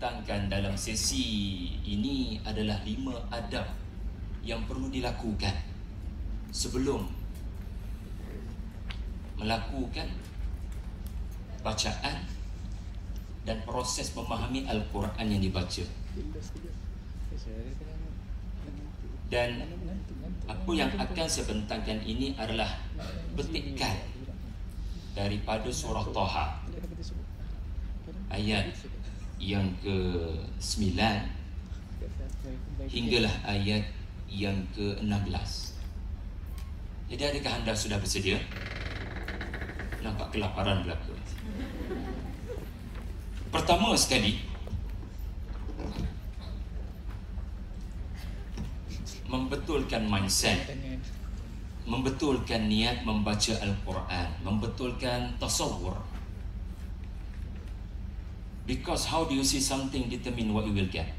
bentangkan dalam sesi ini adalah 5 adab yang perlu dilakukan sebelum melakukan bacaan dan proses memahami Al-Quran yang dibaca. Dan apa yang akan saya bentangkan ini adalah petikan daripada surah Taha ayat yang ke-9 hinggalah ayat yang ke-16. Jadi adakah anda sudah bersedia? Nampak kelaparan belaka. Pertama sekali, membetulkan mindset, membetulkan niat membaca Al-Quran, membetulkan tasawwur. Because how do you see something determine what you will get.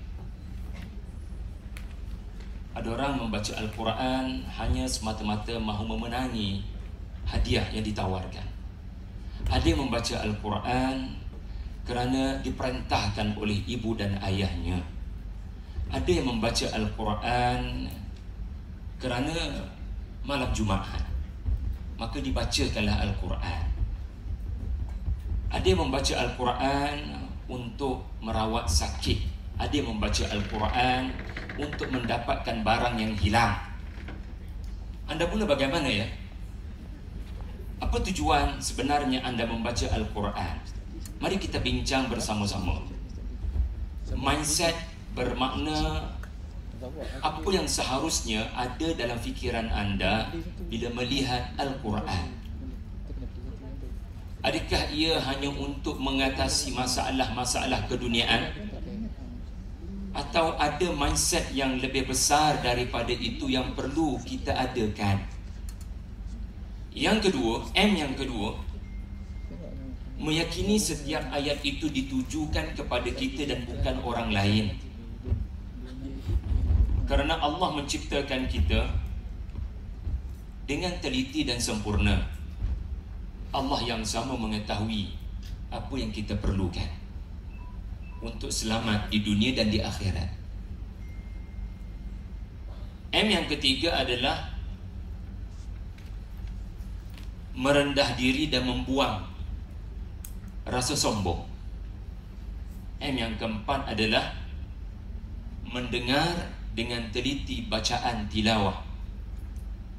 Ada orang membaca Al-Quran hanya semata-mata mahu memenangi hadiah yang ditawarkan. Ada yang membaca Al-Quran kerana diperintahkan oleh ibu dan ayahnya. Ada yang membaca Al-Quran kerana malam Jumaat, maka dibacakanlah Al-Quran. Ada yang membaca Al-Quran untuk merawat sakit. Ada yang membaca Al-Quran untuk mendapatkan barang yang hilang. Anda pula bagaimana ya? Apa tujuan sebenarnya anda membaca Al-Quran? Mari kita bincang bersama-sama. Mindset bermakna apa yang seharusnya ada dalam fikiran anda bila melihat Al-Quran. Adakah ia hanya untuk mengatasi masalah-masalah keduniaan, atau ada mindset yang lebih besar daripada itu yang perlu kita adakan? Yang kedua, yang kedua, meyakini setiap ayat itu ditujukan kepada kita dan bukan orang lain. Kerana Allah menciptakan kita dengan teliti dan sempurna. Allah yang sama mengetahui apa yang kita perlukan untuk selamat di dunia dan di akhirat. Yang ketiga adalah merendah diri dan membuang rasa sombong. Yang keempat adalah mendengar dengan teliti bacaan tilawah.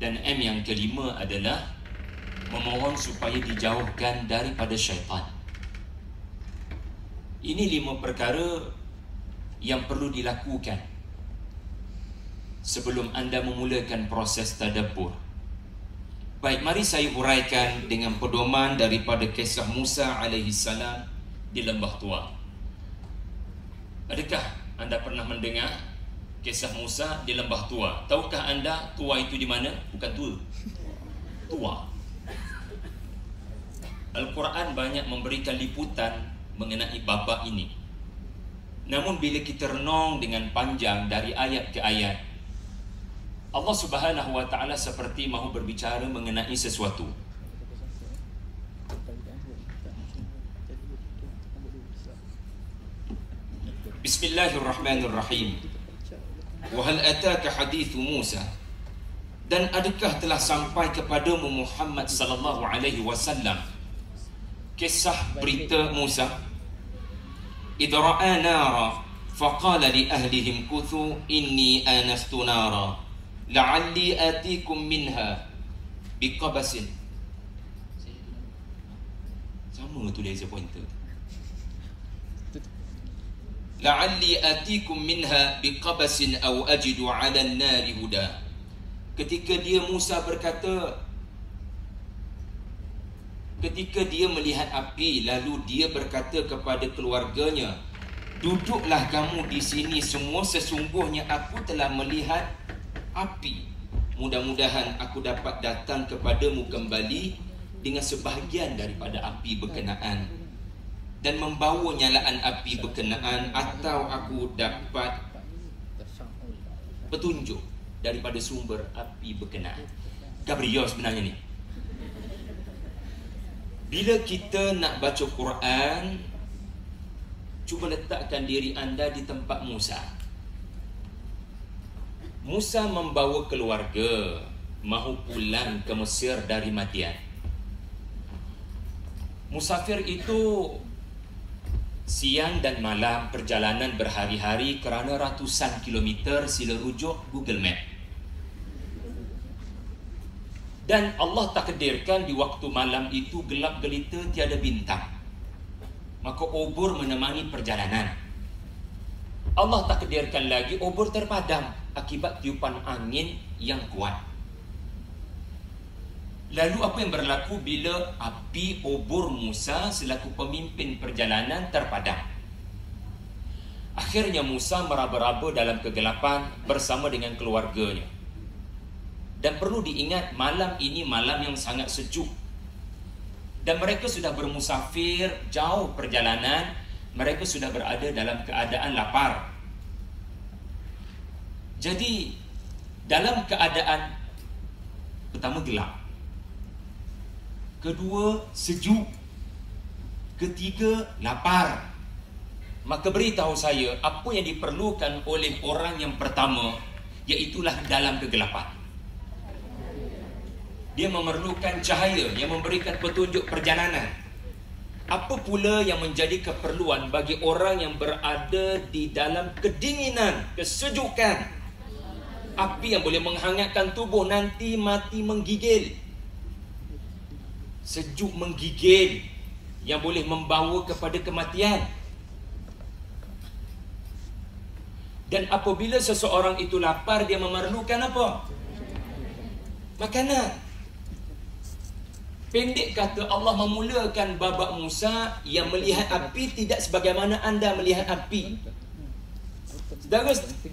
Dan yang kelima adalah memohon supaya dijauhkan daripada syaitan. Ini 5 perkara yang perlu dilakukan sebelum anda memulakan proses tadabbur. Baik, mari saya huraikan dengan pedoman daripada kisah Musa alaihissalam di Lembah Tua. Adakah anda pernah mendengar kisah Musa di Lembah Tua? Tahukah anda Tua itu di mana? Bukan tua, Tua. Al-Quran banyak memberikan liputan mengenai babak ini. Namun bila kita renung dengan panjang dari ayat ke ayat, Allah Subhanahu wa ta'ala seperti mahu berbicara mengenai sesuatu. Bismillahirrahmanirrahim. Wa hal ataka hadithu Musa? Dan adakah telah sampai kepadamu Muhammad sallallahu alaihi wasallam kisah berita Musa? Idh ra'a nara faqala li ahlihim kuthu inni anastu nara la'alli atikum minha biqabasin. Sama tu laser pointer. La'alli atikum minha biqabasin aw ajidu 'ala an-nari huda. Ketika dia melihat api, lalu dia berkata kepada keluarganya, duduklah kamu di sini semua, sesungguhnya aku telah melihat api. Mudah-mudahan aku dapat datang kepadamu kembali dengan sebahagian daripada api berkenaan dan membawa nyalaan api berkenaan, atau aku dapat petunjuk daripada sumber api berkenaan. Gabriel sebenarnya ni. Bila kita nak baca Quran, Cuba letakkan diri anda di tempat Musa. Musa membawa keluarga mahu pulang ke Mesir dari Madian. Musafir itu siang dan malam perjalanan berhari-hari kerana ratusan kilometer, sila rujuk Google Map. Dan Allah takdirkan di waktu malam itu gelap gelita, tiada bintang. Maka obor menemani perjalanan. Allah takdirkan lagi obor terpadam akibat tiupan angin yang kuat. Lalu apa yang berlaku bila api obor Musa selaku pemimpin perjalanan terpadam? Akhirnya Musa meraba-raba dalam kegelapan bersama dengan keluarganya. Dan perlu diingat, malam ini malam yang sangat sejuk. Dan mereka sudah bermusafir jauh perjalanan, mereka sudah berada dalam keadaan lapar. Jadi dalam keadaan pertama gelap, kedua sejuk, ketiga lapar, maka beritahu saya apa yang diperlukan oleh orang yang pertama, iaitulah dalam kegelapan. Dia memerlukan cahaya yang memberikan petunjuk perjalanan. Apa pula yang menjadi keperluan bagi orang yang berada di dalam kedinginan, kesejukan? Api yang boleh menghangatkan tubuh, nanti mati menggigil. Sejuk menggigil yang boleh membawa kepada kematian. Dan apabila seseorang itu lapar, dia memerlukan apa? Makanan. Pendek kata, Allah memulakan babak Musa yang melihat api tidak sebagaimana anda melihat api.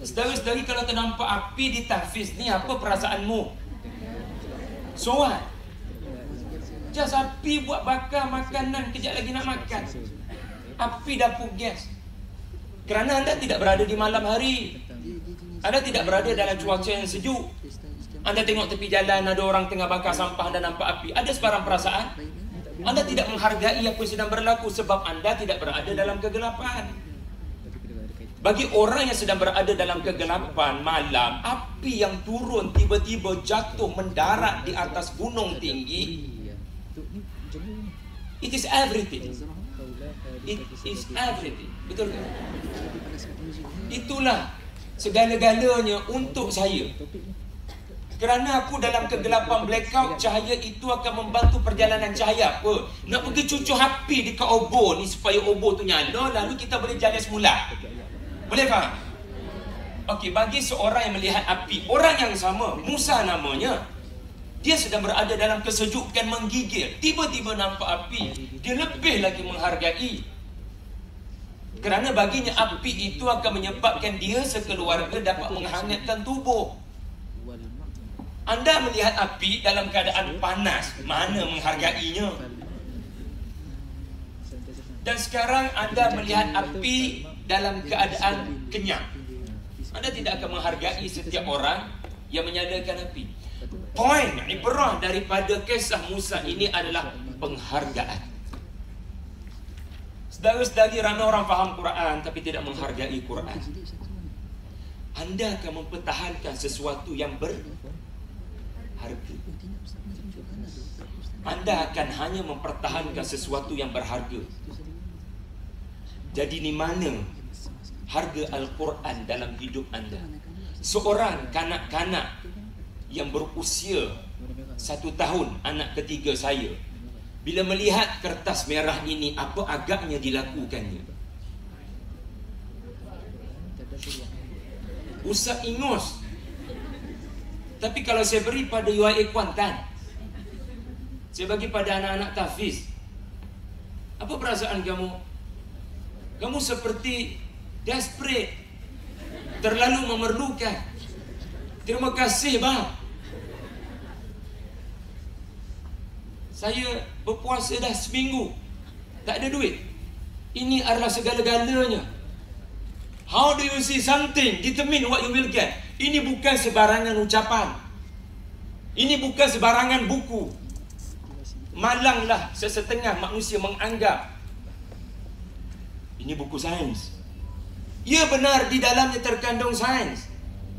Saudara-saudari, kalau ternampak api di Tahfiz ni, apa perasaanmu? So what? Just api buat bakar makanan, kejap lagi nak makan. Api dapur gas. Kerana anda tidak berada di malam hari, anda tidak berada dalam cuaca yang sejuk. Anda tengok tepi jalan, ada orang tengah bakar sampah, anda nampak api. Ada sebarang perasaan? Anda tidak menghargai apa yang sedang berlaku sebab anda tidak berada dalam kegelapan. Bagi orang yang sedang berada dalam kegelapan malam, api yang turun tiba-tiba jatuh mendarat di atas gunung tinggi, it is everything. It is everything. Betul tak? Itulah segala-galanya untuk saya. Kerana aku dalam kegelapan blackout, cahaya itu akan membantu perjalanan cahaya apa? Nak pergi cucuk api dekat obor ni supaya obor tu nyala, lalu kita boleh jalan semula. Boleh faham? Okey, bagi seorang yang melihat api, orang yang sama, Musa namanya, dia sedang berada dalam kesejukan menggigil. Tiba-tiba nampak api, dia lebih lagi menghargai. Kerana baginya api itu akan menyebabkan dia sekeluarga dapat menghangatkan tubuh. Anda melihat api dalam keadaan panas, mana menghargainya? Dan sekarang anda melihat api dalam keadaan kenyang. Anda tidak akan menghargai setiap orang yang menyalakan api. Poin ibrah daripada kisah Musa ini adalah penghargaan. Saudara-saudari, ramai orang faham Quran tapi tidak menghargai Quran. Anda akan mempertahankan sesuatu yang berharga. Anda akan hanya mempertahankan sesuatu yang berharga. Jadi di mana harga Al-Quran dalam hidup anda? Seorang kanak-kanak yang berusia 1 tahun, anak ketiga saya, bila melihat kertas merah ini, apa agaknya dilakukannya? Usah ingus. Tapi kalau saya beri pada UIA Kuantan, saya bagi pada anak-anak Tahfiz, apa perasaan kamu? Kamu seperti desperate, terlalu memerlukan. Terima kasih bang, saya berpuasa dah seminggu, tak ada duit. Ini adalah segala-galanya. How do you see something determine what you will get? Ini bukan sebarangan ucapan. Ini bukan sebarangan buku. Malanglah sesetengah manusia menganggap Ini buku sains. Ya benar, di dalamnya terkandung sains.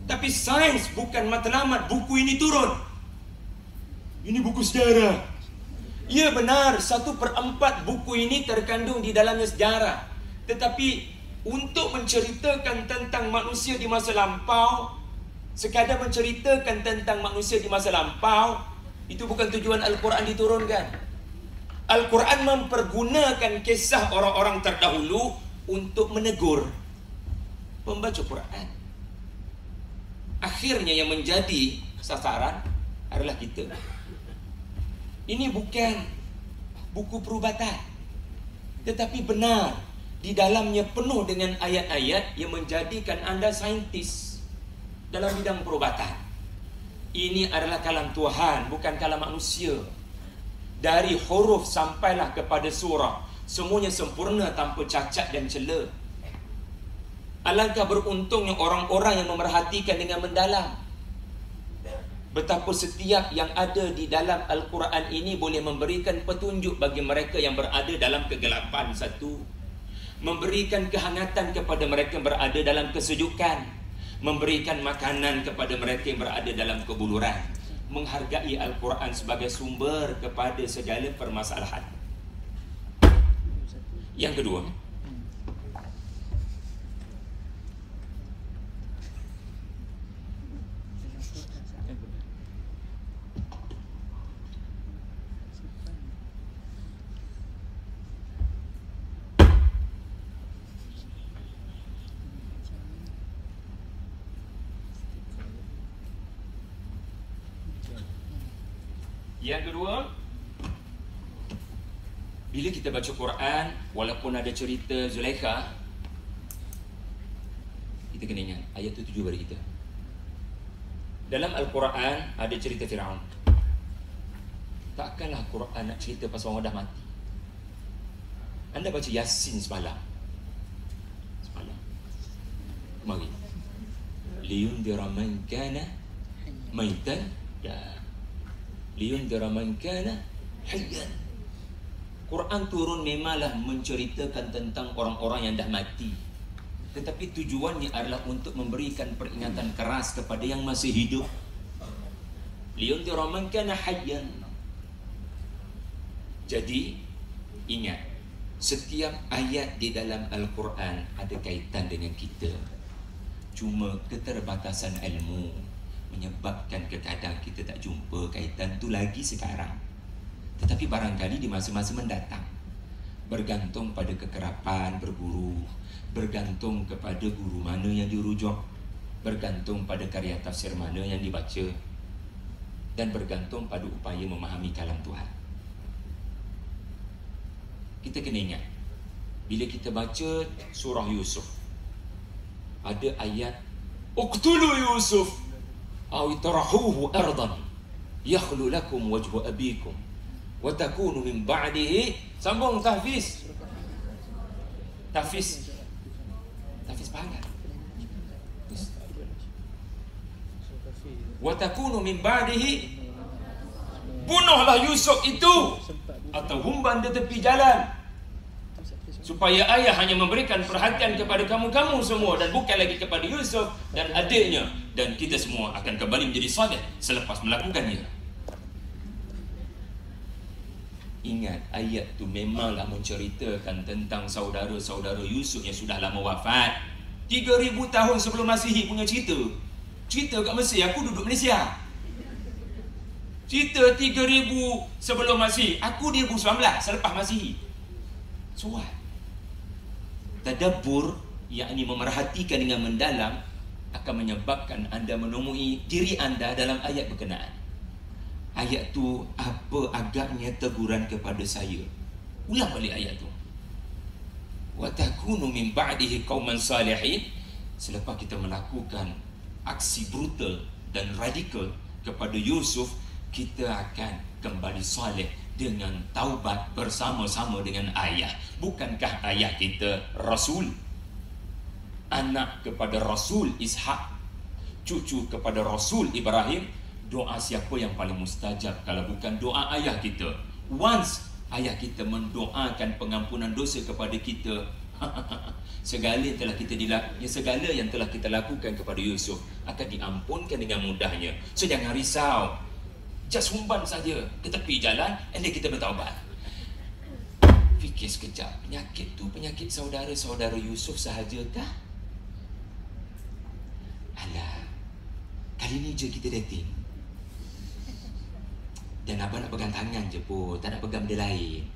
Tapi sains bukan matlamat buku ini turun. Ini buku sejarah. Ya benar, 1/4 buku ini terkandung di dalamnya sejarah. Tetapi untuk menceritakan tentang manusia di masa lampau, sekadar menceritakan tentang manusia di masa lampau, itu bukan tujuan Al-Quran diturunkan. Al-Quran mempergunakan kisah orang-orang terdahulu untuk menegur pembaca Quran. Akhirnya yang menjadi sasaran adalah kita. Ini bukan buku perubatan, tetapi benar di dalamnya penuh dengan ayat-ayat yang menjadikan anda saintis dalam bidang perubatan. Ini adalah kalam Tuhan, bukan kalam manusia. Dari huruf sampailah kepada surah, semuanya sempurna tanpa cacat dan celah. Alangkah beruntungnya orang-orang yang memerhatikan dengan mendalam. Betapa setiap yang ada di dalam Al-Quran ini boleh memberikan petunjuk bagi mereka yang berada dalam kegelapan satu, memberikan kehangatan kepada mereka yang berada dalam kesejukan, memberikan makanan kepada mereka yang berada dalam kebuluran, menghargai Al-Quran sebagai sumber kepada segala permasalahan. Yang kedua, bila kita baca Quran, walaupun ada cerita Zulaikha, kita kena ingat ayat itu tuju pada kita. Dalam Al-Quran ada cerita Firaun. Takkanlah Quran nak cerita pasal orang dah mati. Anda baca Yasin semalam. Mari. Liyundira man kana maitan, liyundira man kana hayyan. Quran turun memanglah menceritakan tentang orang-orang yang dah mati, tetapi tujuannya adalah untuk memberikan peringatan keras kepada yang masih hidup. Liyundira man kana hayyan. Jadi ingat, setiap ayat di dalam Al-Quran ada kaitan dengan kita. Cuma keterbatasan ilmu menyebabkan kadang kita tak jumpa kaitan tu lagi sekarang. Tetapi barangkali di masa-masa mendatang, bergantung pada kekerapan berguru, bergantung kepada guru mana yang dirujuk, bergantung pada karya tafsir mana yang dibaca, dan bergantung pada upaya memahami kalam Tuhan. Kita kena ingat, bila kita baca surah Yusuf, ada ayat uqtulu Yusuf aw itrahuhu ardan yakhlu lakum wajhu abikum wa takunu min ba'dihi. Sambung tahfiz. Tahfiz panjang. Wa takunu min ba'dihi, bunuhlah Yusuf itu atau humban di tepi jalan, supaya ayah hanya memberikan perhatian kepada kamu-kamu semua dan bukan lagi kepada Yusuf dan adiknya, dan kita semua akan kembali menjadi saleh selepas melakukannya. Ingat, ayat tu memanglah menceritakan tentang saudara-saudara Yusuf yang sudah lama wafat. 3000 tahun sebelum Masihi punya cerita. Cerita kat Mesir, aku duduk Malaysia. Cerita 3000 sebelum Masihi, aku 2019 selepas Masihi. So what? Tadabbur, yakni memerhatikan dengan mendalam, akan menyebabkan anda menemui diri anda dalam ayat berkenaan. Ayat tu apa agaknya teguran kepada saya? Ulang balik ayat tu. Wa takunu min ba'dihi qauman salihin. Selepas kita melakukan aksi brutal dan radikal kepada Yusuf, kita akan kembali saleh dengan taubat bersama-sama dengan ayah. Bukankah ayah kita Rasul? Anak kepada Rasul Ishak, cucu kepada Rasul Ibrahim. Doa siapa yang paling mustajab kalau bukan doa ayah kita? Once ayah kita mendoakan pengampunan dosa kepada kita, Segala yang telah kita lakukan kepada Yusuf akan diampunkan dengan mudahnya. So jangan risau. Just humban saja ke tepi jalan, and then kita bertaubat. Fikir sekejap, penyakit tu penyakit saudara-saudara Yusuf sahajakah? Alah, kali ni je kita dating. Dan abang nak pegang tangan je pun, tak nak pegang benda lain.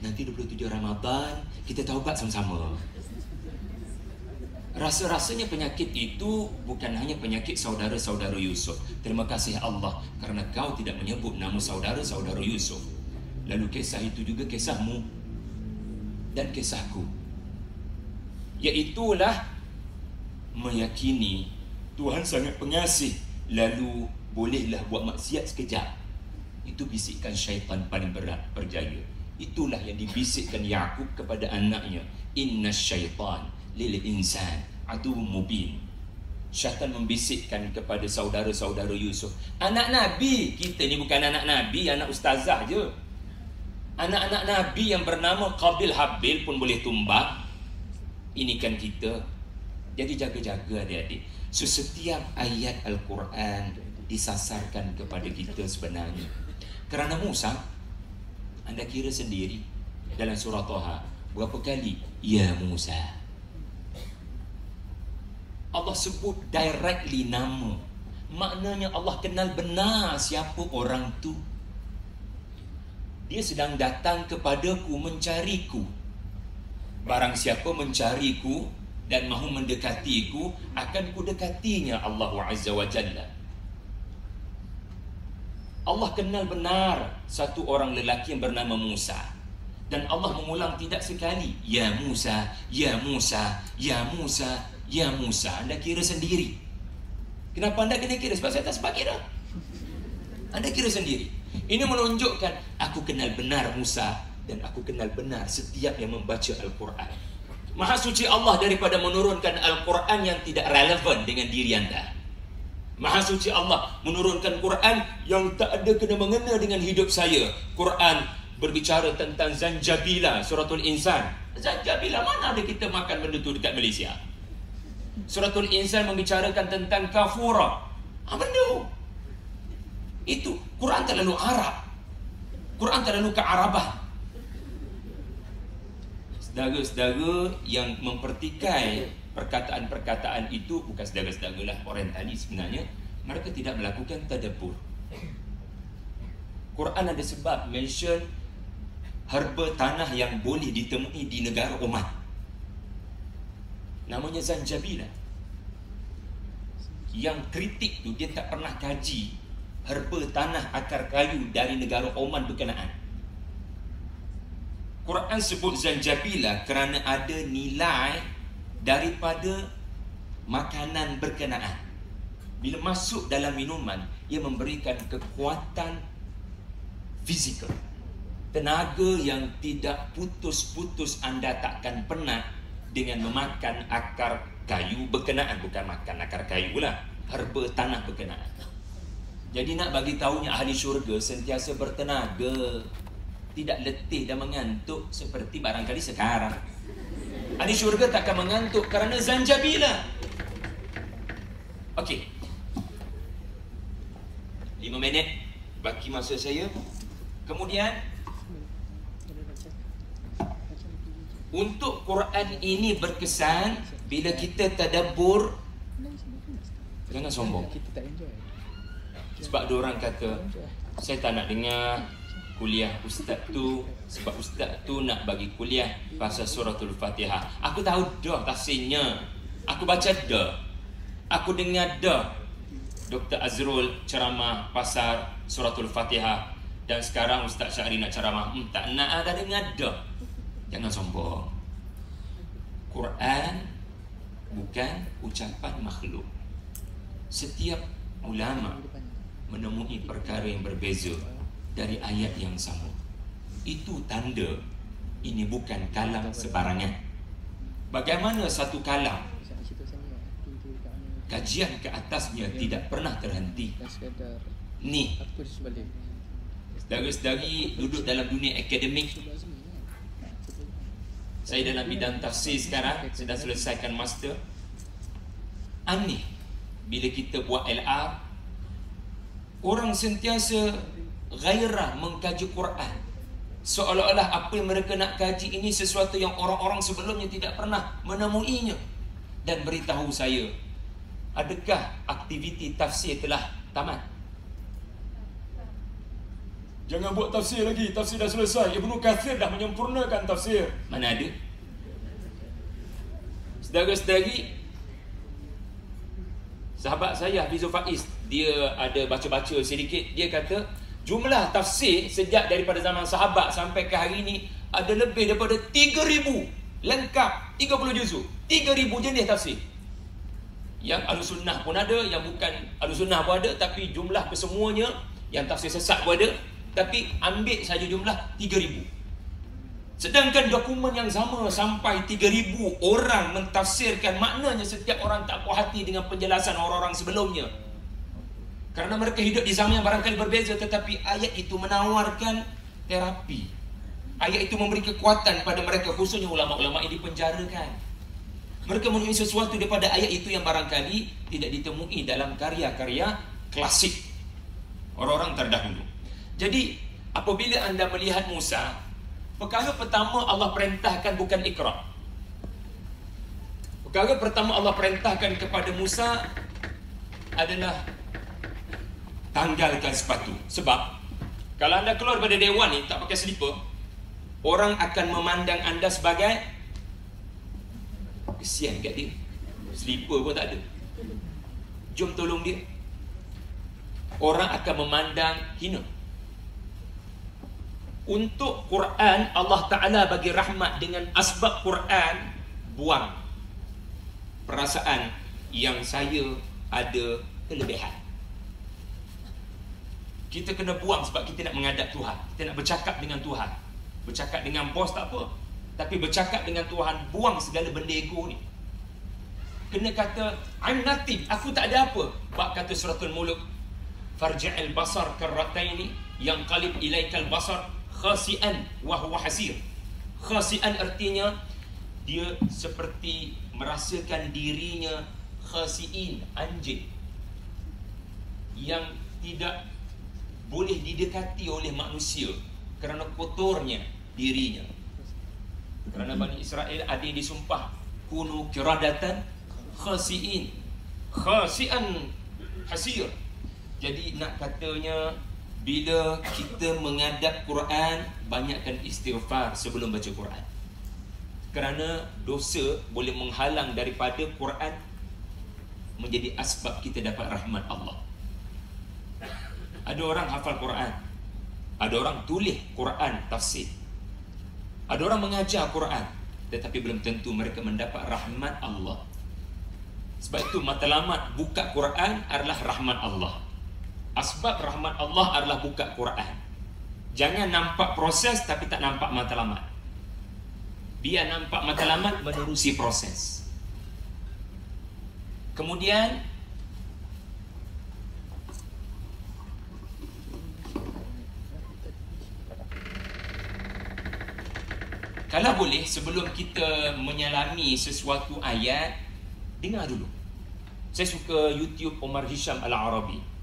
Nanti 27 Ramadan kita taubat sama-sama. Rasa-rasanya penyakit itu bukan hanya penyakit saudara-saudara Yusuf. Terima kasih Allah kerana kau tidak menyebut nama saudara-saudara Yusuf. Lalu kisah itu juga kisahmu dan kisahku. Iaitulah meyakini Tuhan sangat pengasih, lalu bolehlah buat maksiat sekejap. Itu bisikan syaitan paling berat berjaya. Itulah yang dibisikkan Yaqub kepada anaknya. Inna syaitan lil insan aduwwum mubin. Syaitan membisikkan kepada saudara-saudara Yusuf. Anak Nabi, kita ni bukan anak Nabi, anak ustazah je. Anak-anak Nabi yang bernama Qabil Habil pun boleh tumbang. Ini kan kita. Jadi jaga-jaga adik-adik. So, setiap ayat Al-Quran disasarkan kepada kita sebenarnya. Kerana Musa, anda kira sendiri dalam surah Taha berapa kali ya Musa. Allah sebut directly nama. Maknanya Allah kenal benar siapa orang tu. Dia sedang datang kepadaku mencariku. Barang siapa mencariku dan mahu mendekatiku, akan ku dekatinya Allah Azza wa Jalla. Allah kenal benar satu orang lelaki yang bernama Musa. Dan Allah mengulang tidak sekali. Ya Musa, ya Musa, ya Musa, ya Musa. Anda kira sendiri. Kenapa anda kena kira? Sebab saya tak sempat kira. Anda kira sendiri. Ini menunjukkan aku kenal benar Musa. Dan aku kenal benar setiap yang membaca Al-Quran. Maha suci Allah daripada menurunkan Al-Quran yang tidak relevan dengan diri anda. Maha suci Allah menurunkan Quran yang tak ada kena-mengena dengan hidup saya. Quran berbicara tentang zanjabila, suratul insan. Zanjabila, mana ada kita makan benda tu dekat Malaysia? Suratul insan membicarakan tentang kafura. Apa benda tu? Itu Quran terlalu Arab. Quran terlalu kearaban. Saudara-saudara yang mempertikai perkataan-perkataan itu, bukan saudara-saudara lah, orientalis sebenarnya, mereka tidak melakukan tadabbur. Quran ada sebab mention herba tanah yang boleh ditemui di negara Oman. Namanya zanjabila. Yang kritik tu dia tak pernah kaji herba tanah akar kayu dari negara Oman berkenaan. Quran sebut zanjabila kerana ada nilai daripada makanan berkenaan. Bila masuk dalam minuman, ia memberikan kekuatan fizikal, tenaga yang tidak putus-putus anda takkan penat dengan memakan akar kayu berkenaan. Bukan makan akar kayu lah, herba tanah berkenaan. Jadi nak bagi tahunya ahli syurga sentiasa bertenaga, tidak letih dan mengantuk seperti barangkali sekarang. Ahli syurga takkan mengantuk kerana zanjabila. Okey, 5 minit baki masa saya. Kemudian untuk Quran ini berkesan bila kita tadabbur. Jangan sombong. Sebab ada orang kata, saya tak nak dengar kuliah ustaz tu, sebab ustaz tu nak bagi kuliah pasal suratul Fatihah. Aku tahu dah tafsirnya, aku baca dah, aku dengar dah Dr. Azrul ceramah pasal suratul Fatihah, dan sekarang Ustaz Syahri nak ceramah. Tak nak, dah dengar dah. Jangan sombong. Quran bukan ucapan makhluk. Setiap ulama menemui perkara yang berbeza dari ayat yang sama. Itu tanda ini bukan kalam sebarangan. Bagaimana satu kalam kajian ke atasnya tidak pernah terhenti. Ni saudara-saudari duduk dalam dunia akademik, Saya dalam bidang tafsir sekarang, sedang selesaikan master. Aneh bila kita buat LR, orang sentiasa gairah mengkaji Quran, seolah-olah apa yang mereka nak kaji ini sesuatu yang orang-orang sebelumnya tidak pernah menemuinya. Dan beritahu saya, adakah aktiviti tafsir telah tamat? Jangan buat tafsir lagi, tafsir dah selesai. Ibnu Katsir dah menyempurnakan tafsir. Mana ada? Saudara-saudari, sahabat saya Hafizul Faiz, dia ada baca-baca sedikit. Dia kata jumlah tafsir sejak daripada zaman sahabat sampai ke hari ini ada lebih daripada 3,000 lengkap, 30 juzuk, 3,000 jenis tafsir. Yang Ahlussunnah pun ada, yang bukan Ahlussunnah pun ada, tapi jumlah kesemuanya, yang tafsir sesat pun ada, tapi ambil saja jumlah 3,000. Sedangkan dokumen yang sama sampai 3,000 orang mentafsirkan, maknanya setiap orang tak puas hati dengan penjelasan orang-orang sebelumnya. Kerana mereka hidup di zaman yang barangkali berbeza, tetapi ayat itu menawarkan terapi. Ayat itu memberi kekuatan pada mereka, khususnya ulama-ulama yang dipenjarakan. Mereka menemui sesuatu daripada ayat itu yang barangkali tidak ditemui dalam karya-karya klasik orang-orang terdahulu. Jadi, apabila anda melihat Musa, perkara pertama Allah perintahkan bukan ikra. Perkara pertama Allah perintahkan kepada Musa adalah tanggalkan sepatu. Sebab kalau anda keluar daripada dewan ni tak pakai selipar, orang akan memandang anda sebagai kesian kat dia, selipar pun tak ada, jom tolong dia. Orang akan memandang hina. Untuk Quran, Allah Ta'ala bagi rahmat dengan asbab Quran. Buang perasaan yang saya ada kelebihan. Kita kena buang sebab kita nak menghadap Tuhan. Kita nak bercakap dengan Tuhan. Bercakap dengan bos tak apa, tapi bercakap dengan Tuhan, buang segala benda ego ni. Kena kata I'm nothing, aku tak ada apa. Bab kata suratul Mulk, farji'il basar karrataini yang qalib ilaikal basar khasi'an wa huwa hasir. Khasi'an artinya dia seperti merasakan dirinya khasi'in, anjing yang tidak boleh didekati oleh manusia kerana kotornya dirinya. Kerana Bani Israel ada yang disumpah kunu kiradatan khasi'in, khasi'an hasir. Jadi nak katanya, bila kita menghadap Quran, banyakkan istighfar sebelum baca Quran. Kerana dosa boleh menghalang daripada Quran menjadi asbab kita dapat rahmat Allah. Ada orang hafal Quran, ada orang tulis Quran tafsir, ada orang mengajar Quran, tetapi belum tentu mereka mendapat rahmat Allah. Sebab itu matlamat buka Quran adalah rahmat Allah. Asbab rahmat Allah adalah buka Quran. Jangan nampak proses tapi tak nampak matlamat. Biar nampak matlamat, menerusi proses. Kemudian kalau boleh, sebelum kita menyelami sesuatu ayat, dengar dulu. Saya suka YouTube Omar Hisham Al-Arabi.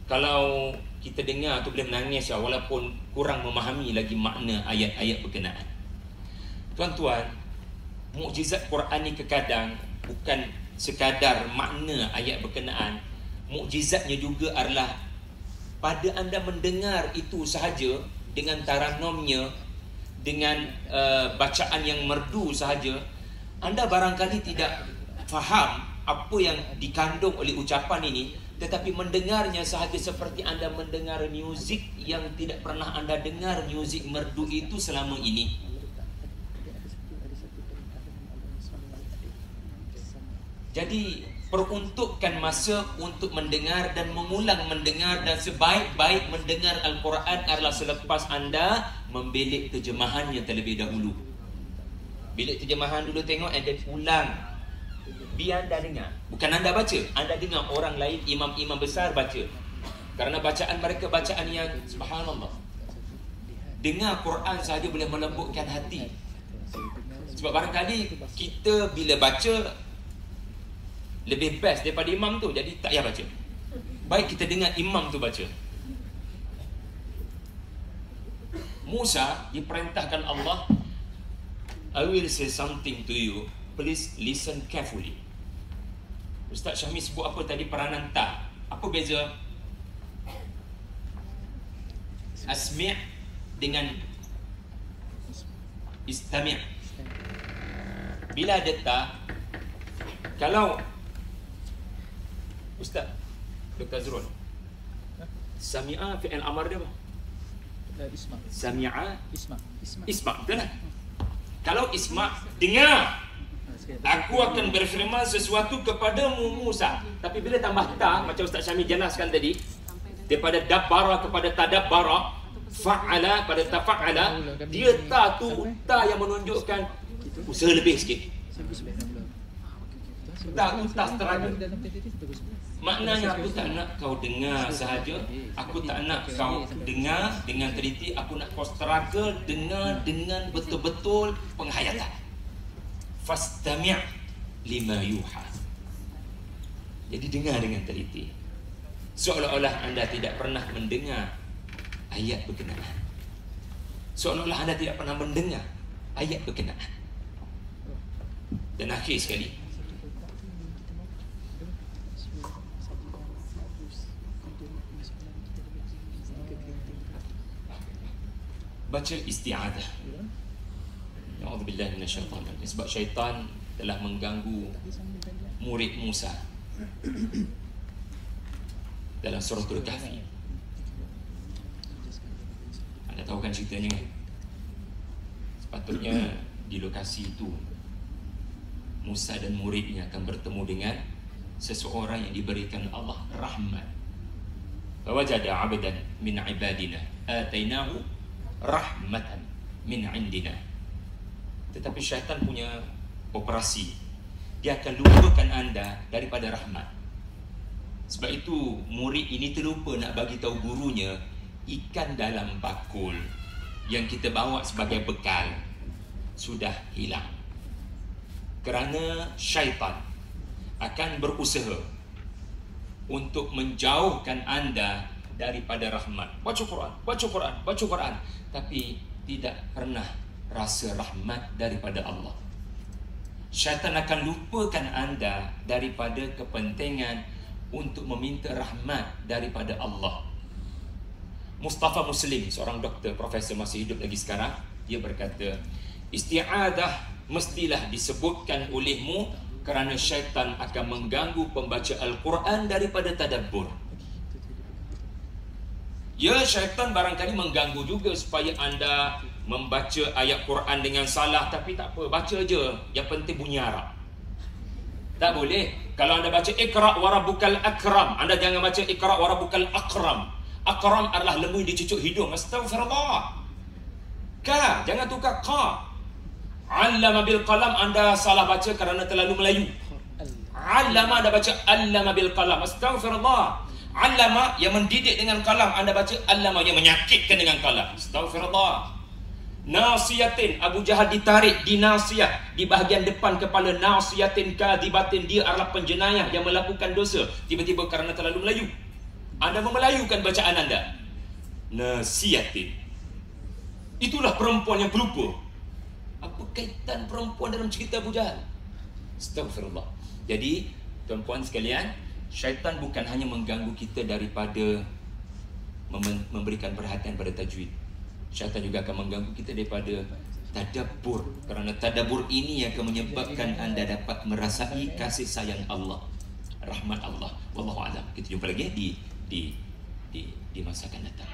Kalau kita dengar tu boleh menangis ya, walaupun kurang memahami lagi makna ayat-ayat berkenaan. Tuan-tuan, mukjizat Quran ni kadang bukan sekadar makna ayat berkenaan. Mukjizatnya juga adalah pada anda mendengar itu sahaja, dengan taranumnya, dengan bacaan yang merdu sahaja, anda barangkali tidak faham apa yang dikandung oleh ucapan ini, tetapi mendengarnya sahaja seperti anda mendengar muzik yang tidak pernah anda dengar muzik merdu itu selama ini. Jadi peruntukkan masa untuk mendengar dan mengulang mendengar, dan sebaik-baik mendengar Al-Quran adalah selepas anda membelik terjemahannya terlebih dahulu. Bilik terjemahan dulu, tengok and then ulang. Biar anda dengar, bukan anda baca, anda dengar orang lain, imam-imam besar baca. Kerana bacaan mereka bacaan yang subhanallah. Dengar Quran sahaja boleh melembutkan hati. Sebab barangkali kita bila baca lebih best daripada imam tu, jadi tak payah baca. Baik kita dengar imam tu baca. Musa diperintahkan Allah, I will say something to you, please listen carefully. Ustaz Syahmi sebut apa tadi, peranan ta. Apa beza asmi' dengan istami'? Bila ada ta, kalau Ustaz Dr. Zrul, sami'a fi'il amar dia apa? Isma. Sami'a Isma. betul tak? Kalau isma, dengar, aku akan berfirman sesuatu kepadamu Musa. Tapi bila tambah ta, macam Ustaz Syamil jelaskan tadi, daripada dabbara kepada tadabbara, fa'ala pada tafa'ala, dia ta tu ta yang menunjukkan usaha lebih sikit. Tak, tu tak struggle. Maknanya aku tak nak kau dengar sahaja, aku tak nak kau dengar dengan teliti, aku nak kau struggle dengar dengan betul-betul penghayatan. Fastami' lima yuha. Jadi dengar dengan teliti, seolah-olah anda tidak pernah mendengar ayat berkenaan, seolah-olah anda tidak pernah mendengar ayat berkenaan. Dan akhir sekali, baca isti'adah. A'udzubillahi minasyaitanir rajim. Sebab syaitan telah mengganggu murid Musa dalam suratul Kahfi. Anda tahu kan ceritanya kan? Sepatutnya di lokasi itu Musa dan muridnya akan bertemu dengan seseorang yang diberikan Allah rahmat. Fawajada 'abdan min 'ibadina atainahu rahmatan min indina. Tetapi syaitan punya operasi, dia akan lupakan anda daripada rahmat. Sebab itu murid ini terlupa nak bagi tahu gurunya, ikan dalam bakul yang kita bawa sebagai bekal sudah hilang. Kerana syaitan akan berusaha untuk menjauhkan anda daripada rahmat. Baca Quran, tapi tidak pernah rasa rahmat daripada Allah. Syaitan akan lupakan anda daripada kepentingan untuk meminta rahmat daripada Allah. Mustafa Muslim, seorang doktor, profesor masih hidup lagi sekarang, dia berkata, isti'adah mestilah disebutkan olehmu kerana syaitan akan mengganggu pembaca Al-Quran daripada tadabbur. Ya, syaitan barangkali mengganggu juga supaya anda membaca ayat Quran dengan salah, tapi tak apa, baca je, yang penting bunyi Arab. Tak boleh. Kalau anda baca Iqra' wa rabbukal akram, anda jangan baca Iqra' wa rabbukal akram. Akram adalah lembu yang dicucuk hidung. Astaghfirullah. Ka, jangan tukar ka. 'Allama bil qalam, anda salah baca kerana terlalu Melayu. 'Allama, anda baca 'allama bil qalam. Astaghfirullah. 'Allama yang mendidik dengan kalam, anda baca 'allama yang menyakitkan dengan kalam. Astaghfirullah. Nasiyatin, Abu Jahal ditarik di nasiyah, di bahagian depan kepala. Nasiyatin kadibatin, dia adalah penjenayah yang melakukan dosa. Tiba-tiba kerana terlalu Melayu, anda memelayukan bacaan anda. Nasiyatin, itulah perempuan yang pelupa. Apa kaitan perempuan dalam cerita Abu Jahal? Astaghfirullah. Jadi tuan-puan sekalian, syaitan bukan hanya mengganggu kita daripada memberikan perhatian pada tajwid. Syaitan juga akan mengganggu kita daripada tadabbur. Kerana tadabbur ini yang akan menyebabkan anda dapat merasai kasih sayang Allah, rahmat Allah. Wallahu a'lam. Kita jumpa lagi di masa akan datang.